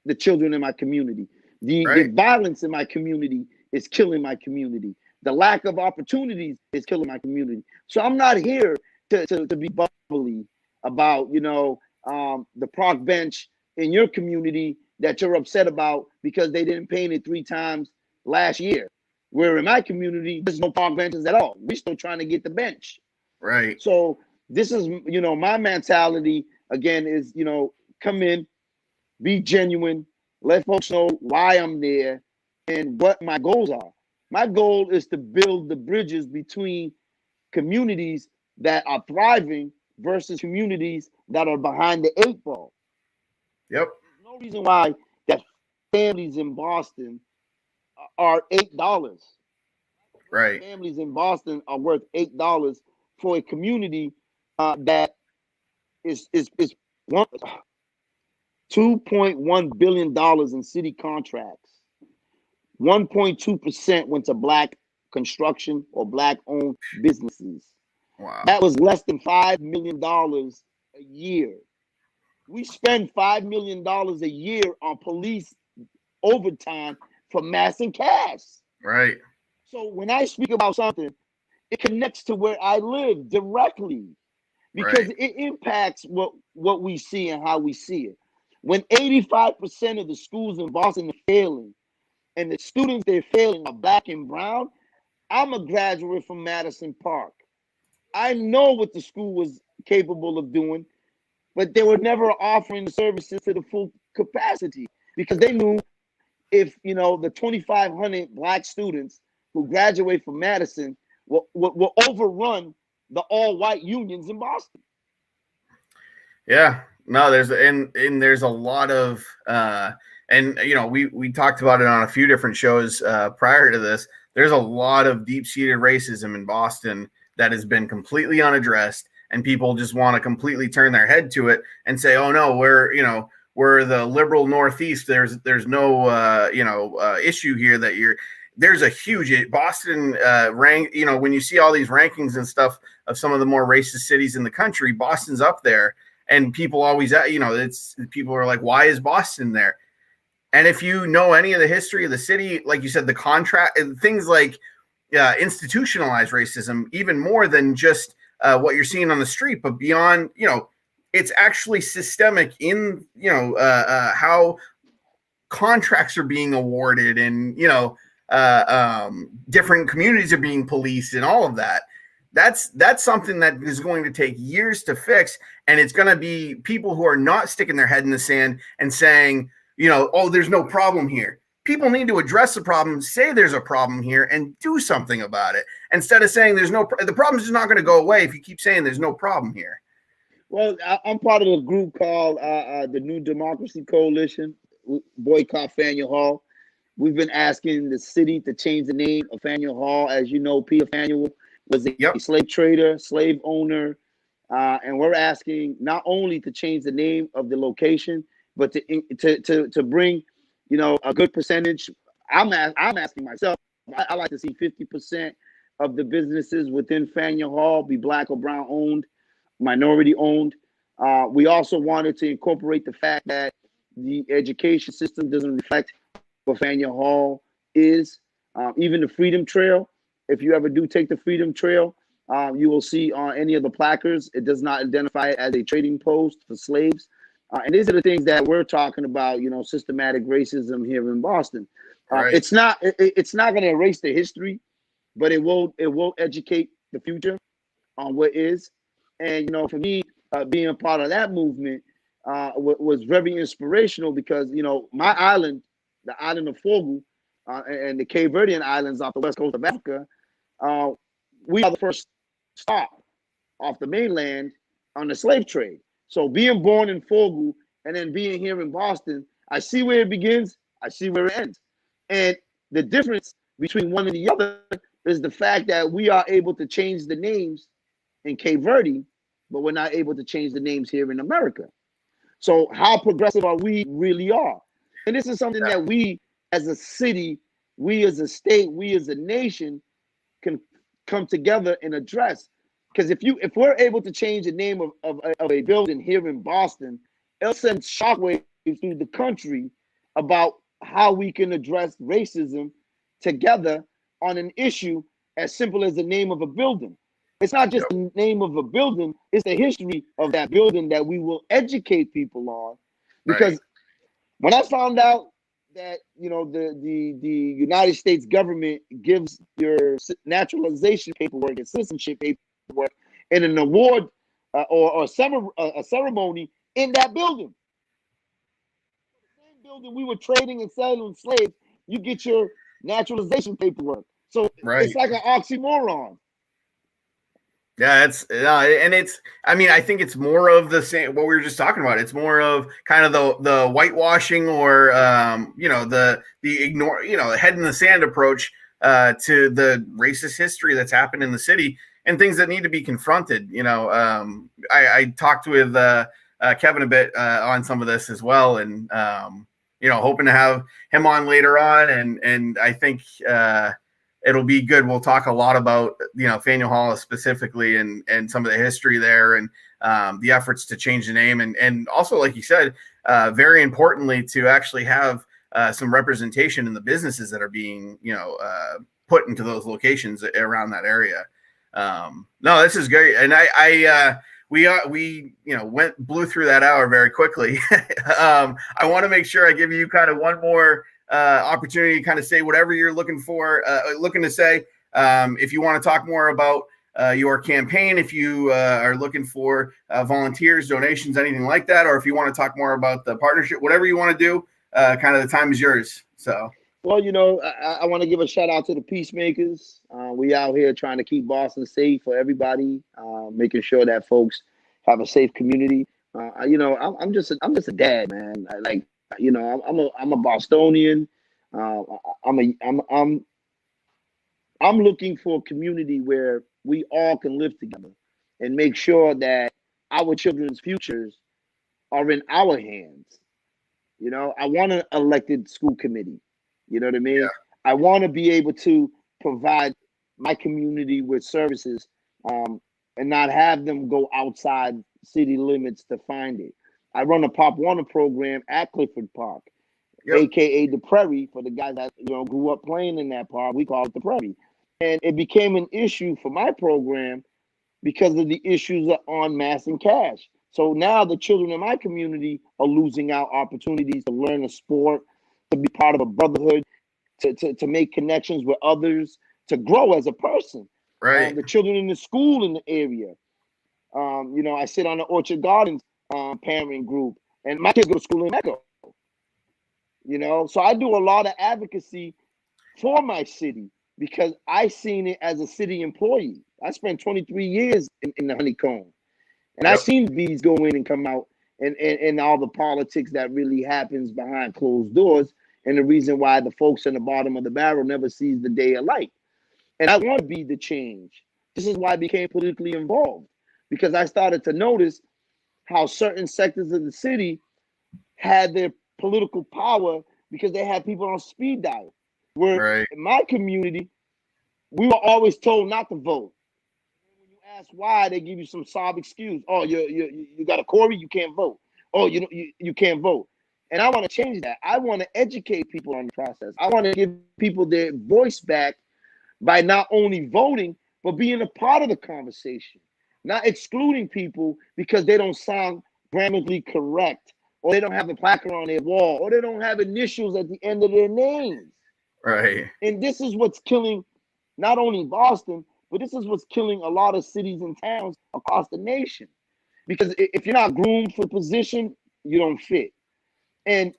the children in my community. The violence in my community is killing my community. The lack of opportunities is killing my community. So I'm not here to be bubbly about, the park bench in your community that you're upset about because they didn't paint it 3 times last year. Where in my community, there's no park benches at all. We're still trying to get the bench. Right. So this is, my mentality again is, come in, be genuine, let folks know why I'm there and what my goals are. My goal is to build the bridges between communities that are thriving versus communities that are behind the 8 ball. Yep. There's no reason why that families in Boston are $8. Right. Families in Boston are worth $8 for a community that is $2.1 billion in city contracts. 1.2% went to Black construction or Black-owned businesses. Wow. That was less than $5 million a year. We spend $5 million a year on police overtime for mass and cash. Right. So when I speak about something, it connects to where I live directly, because it impacts what we see and how we see it. When 85% of the schools in Boston are failing, and the students they're failing are Black and brown, I'm a graduate from Madison Park. I know what the school was capable of doing, but they were never offering the services to the full capacity, because they knew if the 2,500 Black students who graduate from Madison will overrun the all-white unions in Boston. Yeah, no, there's a lot of and we talked about it on a few different shows prior to this. There's a lot of deep-seated racism in Boston that has been completely unaddressed, and people just want to completely turn their head to it and say, "Oh no, we're the liberal Northeast. There's no issue here that you're." There's a huge Boston rank. When you see all these rankings and stuff of some of the more racist cities in the country, Boston's up there, and people always, people are like, "Why is Boston there?" And if you know any of the history of the city, like you said, the contract and things like institutionalized racism, even more than just what you're seeing on the street, but beyond, it's actually systemic in, how contracts are being awarded, and, different communities are being policed and all of that. That's something that is going to take years to fix. And it's going to be people who are not sticking their head in the sand and saying, oh, there's no problem here. People need to address the problem, say there's a problem here, and do something about it instead of saying the problem's just not going to go away if you keep saying there's no problem here. Well, I'm part of a group called the New Democracy Coalition, Boycott Faneuil Hall. We've been asking the city to change the name of Faneuil Hall. As you know, Peter Faneuil was a slave trader, slave owner, and we're asking not only to change the name of the location, but to bring, a good percentage. I'm asking myself. I like to see 50% of the businesses within Faneuil Hall be Black or brown owned, minority owned. We also wanted to incorporate the fact that the education system doesn't reflect what Faneuil Hall is. Even the Freedom Trail, if you ever do take the Freedom Trail, you will see on any of the placards, it does not identify it as a trading post for slaves. And these are the things that we're talking about, systematic racism here in Boston. Right. It's not going to erase the history, but it will educate the future on what is. And, for me, being a part of that movement was very inspirational because, my island, the island of Fogo, and the Cape Verdean Islands off the west coast of Africa, we are the first stop off the mainland on the slave trade. So being born in Fogo and then being here in Boston, I see where it begins, I see where it ends. And the difference between one and the other is the fact that we are able to change the names in Cape Verde, but we're not able to change the names here in America. So how progressive are we really are? And this is something that we as a city, we as a state, we as a nation can come together and address. Because if we're able to change the name of a building here in Boston, it'll send shockwaves through the country about how we can address racism together on an issue as simple as the name of a building. It's not just the name of a building, it's the history of that building that we will educate people on. Because when I found out that, the United States government gives your naturalization paperwork and citizenship paperwork in an award or a ceremony in that building. The same building we were trading and selling slaves, you get your naturalization paperwork. So it's like an oxymoron. Yeah, I think it's more of the same, what we were just talking about. It's more of kind of the whitewashing or, the ignore, head in the sand approach to the racist history that's happened in the city and things that need to be confronted. I talked with Kevin a bit on some of this as well, and, hoping to have him on later on. And I think, it'll be good. We'll talk a lot about, Faneuil Hall specifically and some of the history there and the efforts to change the name. And also, like you said, very importantly, to actually have some representation in the businesses that are being, put into those locations around that area. No, this is great. And we blew through that hour very quickly. I want to make sure I give you kind of one more opportunity to kind of say whatever you're looking to say. If you want to talk more about your campaign, if you are looking for volunteers, donations, anything like that, or if you want to talk more about the partnership, whatever you want to do, kind of the time is yours. So, well, I want to give a shout out to the peacemakers. We out here trying to keep Boston safe for everybody, making sure that folks have a safe community. I'm just a dad, man. I'm a Bostonian. I'm looking for a community where we all can live together and make sure that our children's futures are in our hands. I want an elected school committee. You know what I mean? Yeah. I want to be able to provide my community with services and not have them go outside city limits to find it. I run a Pop Warner program at Clifford Park, aka the Prairie. For the guys that grew up playing in that park, we call it the Prairie. And it became an issue for my program because of the issues on mass and cash. So now the children in my community are losing out opportunities to learn a sport, to be part of a brotherhood, to make connections with others, to grow as a person. Right. The children in the school in the area. I sit on the Orchard Gardens parent group, and my kids go to school in Echo. So I do a lot of advocacy for my city because I seen it as a city employee. I spent 23 years in the honeycomb, and I Yep. seen these go in and come out, and all the politics that really happens behind closed doors, and the reason why the folks in the bottom of the barrel never sees the day of light. And I want to be the change. This is why I became politically involved, because I started to notice how certain sectors of the city had their political power because they had people on speed dial. Where Right. in my community, we were always told not to vote. When you ask why, they give you some sob excuse. Oh, you got a Corey, you can't vote. Oh, you can't vote. And I want to change that. I want to educate people on the process. I want to give people their voice back by not only voting, but being a part of the conversation, not excluding people because they don't sound grammatically correct, or they don't have a placard on their wall, or they don't have initials at the end of their names. Right. And this is what's killing not only Boston, but this is what's killing a lot of cities and towns across the nation. Because if you're not groomed for position, you don't fit. And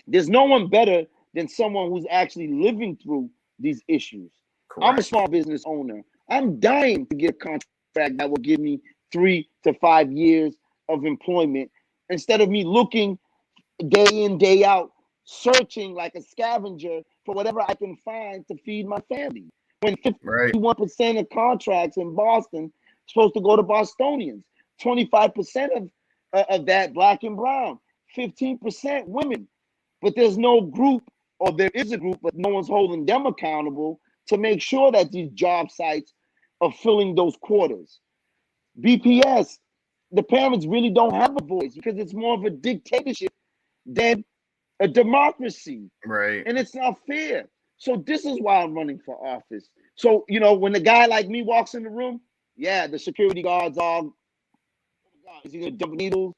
there's no one better than someone who's actually living through these issues. Correct. I'm a small business owner. I'm dying to get a contract that will give me 3 to 5 years of employment instead of me looking day in, day out, searching like a scavenger for whatever I can find to feed my family. When 51% of contracts in Boston are supposed to go to Bostonians, 25% of that Black and brown, 15% women. But there's no group, or there is a group, but no one's holding them accountable to make sure that these job sites are filling those quotas. BPS, the parents really don't have a voice because it's more of a dictatorship than a democracy. Right. And it's not fair. So this is why I'm running for office. So, when a guy like me walks in the room, yeah, the security guards are, oh my God, is he going to dump needles?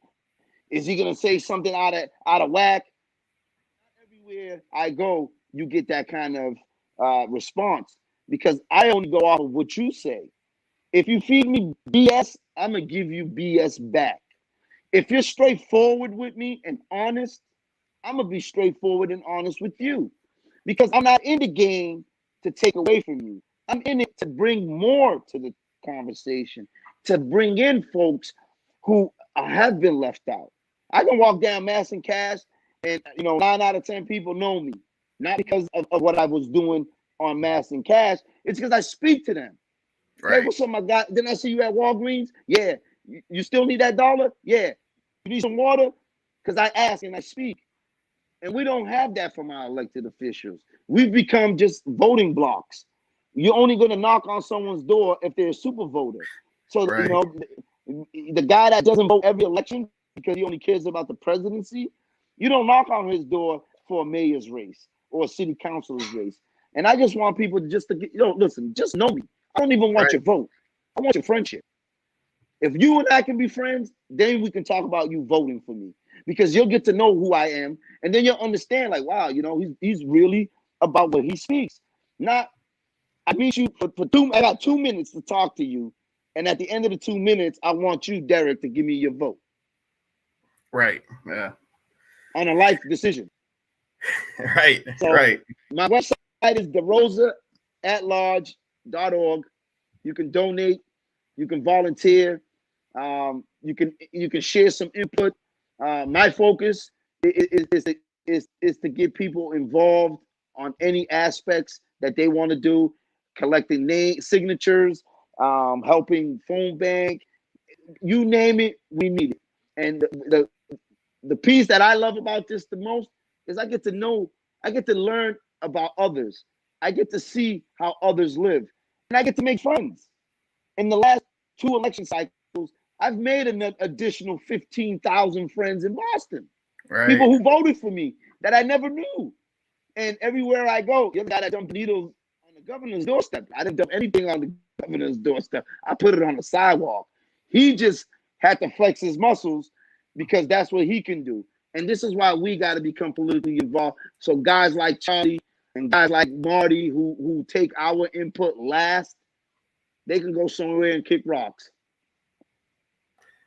Is he going to say something out of whack? Not everywhere I go, you get that kind of response, because I only go off of what you say. If you feed me BS, I'm going to give you BS back. If you're straightforward with me and honest, I'm going to be straightforward and honest with you, because I'm not in the game to take away from you. I'm in it to bring more to the conversation, to bring in folks who have been left out. I can walk down Mass and Cash, and 9 out of 10 people know me, not because of what I was doing on Mass and Cash. It's because I speak to them. Right. Hey, what's up, my guy? Didn't I see you at Walgreens? Yeah. You still need that $1? Yeah. You need some water? Because I ask and I speak. And we don't have that from our elected officials. We've become just voting blocks. You're only going to knock on someone's door if they're a super voter. So, Right. The guy that doesn't vote every election because he only cares about the presidency, you don't knock on his door for a mayor's race or a city council's race. And I just want people just to listen, just know me. I don't even want your vote. I want your friendship. If you and I can be friends, then we can talk about you voting for me, because you'll get to know who I am, and then you'll understand, like, wow, he's really about what he speaks. Not, I meet you for I got 2 minutes to talk to you, and at the end of the 2 minutes, I want you, Derek, to give me your vote. Right. Yeah. On a life decision. Right. So right. My website is DeRosa@large.org. You can donate. You can volunteer. You can share some input. My focus is to get people involved on any aspects that they want to do, collecting signatures, helping phone bank, you name it, we need it. And the piece that I love about this the most is I get to learn about others. I get to see how others live, and I get to make friends. In the last 2 election cycles, I've made an additional 15,000 friends in Boston. Right. People who voted for me that I never knew. And everywhere I go, you're the guy that dumped needles on the governor's doorstep. I didn't dump anything on the governor's doorstep. I put it on the sidewalk. He just had to flex his muscles because that's what he can do. And this is why we got to become politically involved. So guys like Charlie and guys like Marty who take our input last, they can go somewhere and kick rocks.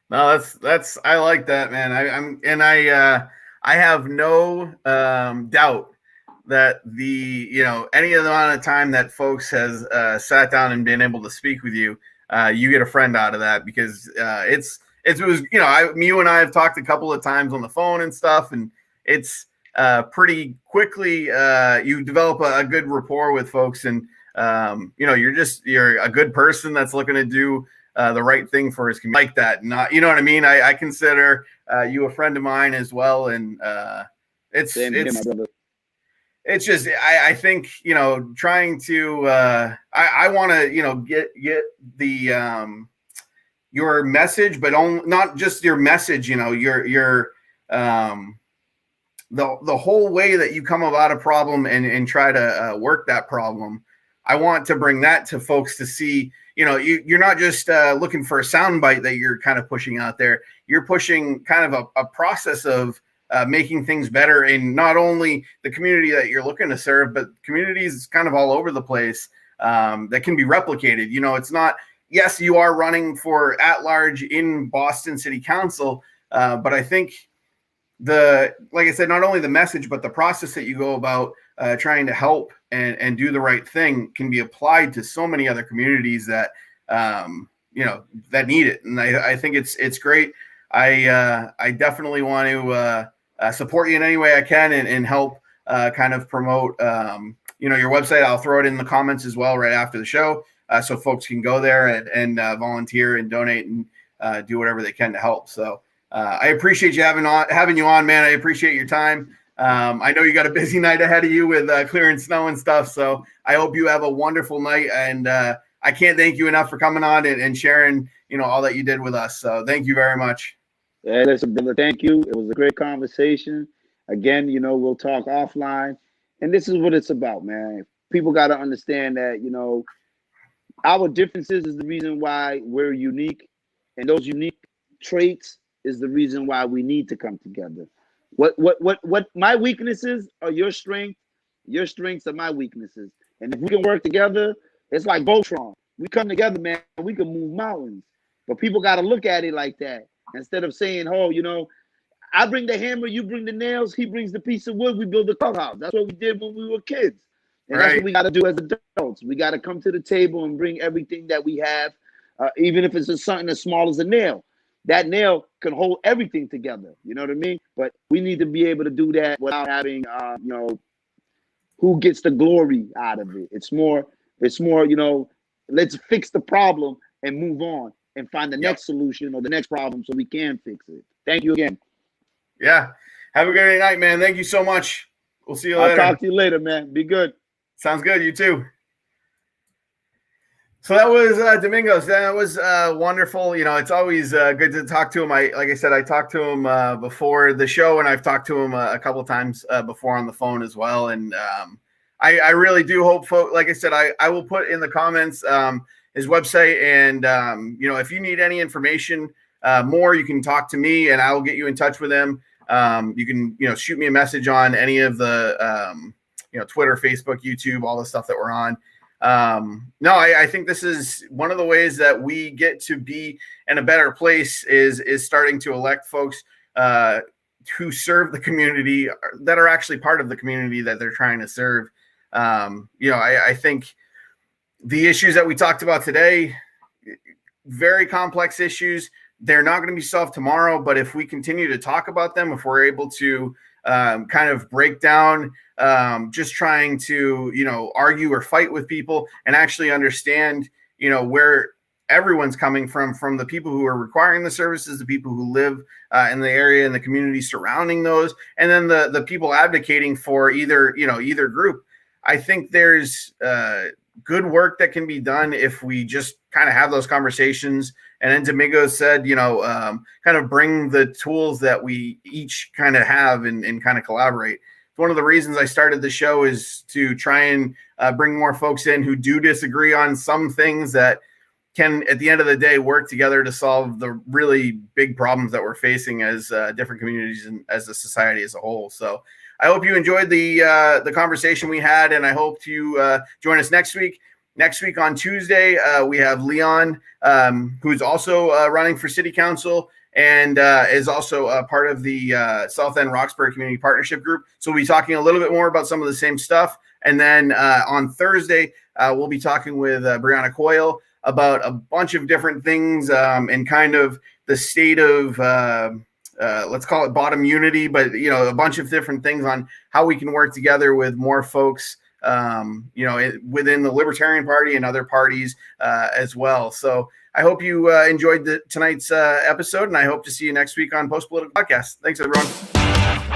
No, that's I like that, man. I have no doubt that any amount of time that folks has sat down and been able to speak with you, you get a friend out of that, because it was, you and I have talked a couple of times on the phone and stuff, and it's pretty quickly you develop a good rapport with folks, and you're a good person that's looking to do the right thing for his community, like that. Not, you know what I mean? I consider you a friend of mine as well, and it's just, I think, trying to I want to get the your message, but not just your message, your the whole way that you come about a problem and try to work that problem. I want to bring that to folks to see, you're not just looking for a soundbite that you're kind of pushing out there. You're pushing kind of a process of making things better in not only the community that you're looking to serve, but communities kind of all over the place that can be replicated. It's not, yes, you are running for at-large in Boston City Council, but I think like I said, not only the message, but the process that you go about trying to help and do the right thing can be applied to so many other communities that, that need it. And I think it's great. I definitely want to support you in any way I can and help kind of promote, your website. I'll throw it in the comments as well right after the show, so folks can go there and volunteer and donate and do whatever they can to help. So I appreciate you having you on, man. I appreciate your time. I know you got a busy night ahead of you with clearing snow and stuff. So I hope you have a wonderful night. And I can't thank you enough for coming on and sharing, all that you did with us. So thank you very much. Yeah, listen, brother, thank you. It was a great conversation. Again, we'll talk offline. And this is what it's about, man. People got to understand that, our differences is the reason why we're unique. And those unique traits is the reason why we need to come together. What my weaknesses are your strength. Your strengths are my weaknesses. And if we can work together, it's like Voltron. We come together, man, we can move mountains. But people got to look at it like that. Instead of saying, I bring the hammer, you bring the nails, he brings the piece of wood, we build the clubhouse. That's what we did when we were kids. And That's what we got to do as adults. We got to come to the table and bring everything that we have, even if it's just something as small as a nail. That nail can hold everything together. You know what I mean? But we need to be able to do that without having, who gets the glory out of it. It's more, let's fix the problem and move on and find the next solution or the next problem so we can fix it. Thank you again. Yeah. Have a great night, man. Thank you so much. We'll see you later. I'll talk to you later, man. Be good. Sounds good. You too. So that was Domingos. That was wonderful. It's always good to talk to him. Like I said, I talked to him before the show, and I've talked to him a couple of times before on the phone as well. And I really do hope, folks, like I said, I will put in the comments his website. And, if you need any information more, you can talk to me and I will get you in touch with him. You can, shoot me a message on any of the, Twitter, Facebook, YouTube, all the stuff that we're on. I think this is one of the ways that we get to be in a better place is starting to elect folks who serve the community, that are actually part of the community that they're trying to serve. I think the issues that we talked about today, very complex issues. They're not going to be solved tomorrow, but if we continue to talk about them, if we're able to kind of break down just trying to, argue or fight with people and actually understand, where everyone's coming from the people who are requiring the services, the people who live in the area and the community surrounding those, and then the people advocating for either group. I think there's good work that can be done if we just kind of have those conversations. And then Domingos said, kind of bring the tools that we each kind of have and kind of collaborate. One of the reasons I started the show is to try and bring more folks in who do disagree on some things that can, at the end of the day, work together to solve the really big problems that we're facing as different communities and as a society as a whole. So I hope you enjoyed the conversation we had, and I hope you join us next week. Next week on Tuesday, we have Leon, who's also running for city council, and is also a part of the South End Roxbury Community Partnership group. So we'll be talking a little bit more about some of the same stuff. And then on Thursday, we'll be talking with Brianna Coyle about a bunch of different things and kind of the state of, let's call it bottom unity, but, a bunch of different things on how we can work together with more folks, within the Libertarian Party and other parties as well. So I hope you enjoyed tonight's episode, and I hope to see you next week on Post Political Podcast. Thanks, everyone.